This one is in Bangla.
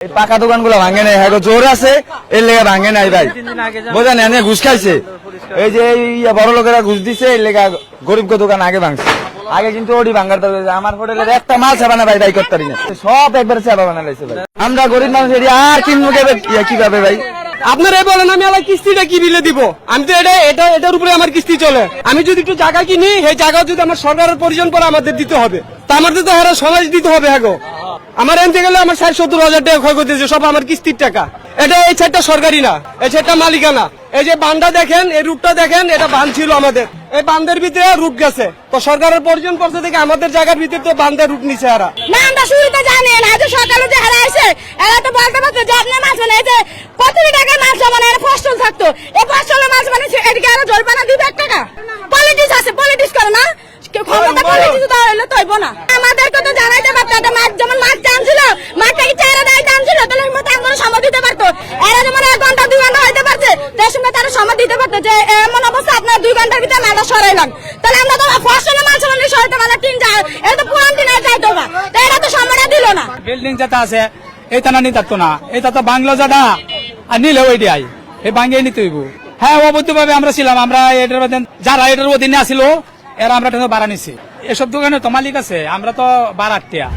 পাকা দোকান গুলো ভাঙে নাই, হ্যাঁ জোর আছে এর লেগে ভাঙে নাই ভাই, বোঝেন এনে ঘুষ খাইছে। এই যে বড় লোকেরা ঘুষ দিছে এর লেগে গরিব দোকান আগে ভাঙছে। আগে কিন্তু ওটি ভাঙার দরকার, আমার হোটেলের একটা মাল চাবা না ভাই, দায়ী করতে পারি না, সব একবারে চাবা বানাইছে ভাই। আমরা গরিব মানুষ আর কিনবো কিভাবে ভাই? আপনারা বলেন আমি আমার কিস্তিটা কি বিলে দিব? আমি তো এটার উপরে আমার কিস্তি চলে। আমি যদি একটু জায়গা কিনি, সেই জায়গা যদি আমার সরকারের পরিজন পরে আমাদের দিতে হবে, তা আমাদের তো হারা সমাজ দিতে হবে। হ্যাঁ গো, আমার এনতে গেলে আমার 60-70 হাজার টাকা ক্ষয় করতেছে, সব আমার কিস্তির টাকা। এটা এই সাইডটা সরকারি না, এই সাইডটা মালিকানা। এই যে বান্ধা দেখেন, এই রুটটা দেখেন, এটা বাঁধ ছিল আমাদের, এই বান্ধের ভিতরে রুট গেছে, তো সরকারের পরিজন পর্ষদ থেকে আমাদের জায়গার ভিতরে তো বান্ধের রুট নিছে হারা। না আমরা শুরুতে জানি না, যে সকালে যে হারা আছে এরা তো বলতে পারতো যে আপনার মাছ মানে যে প্রতিটি টাকার মাছ মানে ফসল থাকতো, এই ফসলের মাছ মানে এদিকে আরো জরিমানা দিবে 1 টাকা। পলিটিক্স আছে, পলিটিক্স করে না, ক্ষমতা পলিটিক্স দেওয়া হইলে তো হইব না। আমাদেরকে তো জানাইতে পারতো, মাছ যেমন মাছ টানছিল, মাছটা কি চেহারা দেয় টানছিল, তাহলে এর মধ্যে আমরা সময় দিতে পারতো। এরা যেমন 1 ঘন্টা 2 ঘন্টা হইতে পারছে, তার সঙ্গে তারা সময় দিতে পারতো যে এমন অবস্থা আপনার 2 ঘন্টার ভিতরে মাছটা সরাইলাম, তাহলে আমরা তো ফসলের মাছ মানে সরাইতে পারলে টিন যায়, এটা তো পুরান টিন যাইতো না, তাই এরা তো সময়টা দিল না। বিল্ডিং যেটা আছে এটা না নিতে পারতো না, এটা তো বাংলা যেটা আর নিলে ওইটাই এই বাঙ্গিয়ে নিতে হইব। হ্যাঁ অবৈধভাবে আমরা ছিলাম, আমরা এটার যারা এটার অধীনে আসিল এরা আমরা ভাড়া নিছি। এসব দোকানে তো মালিক আছে, আমরা তো ভাড়াটিয়া।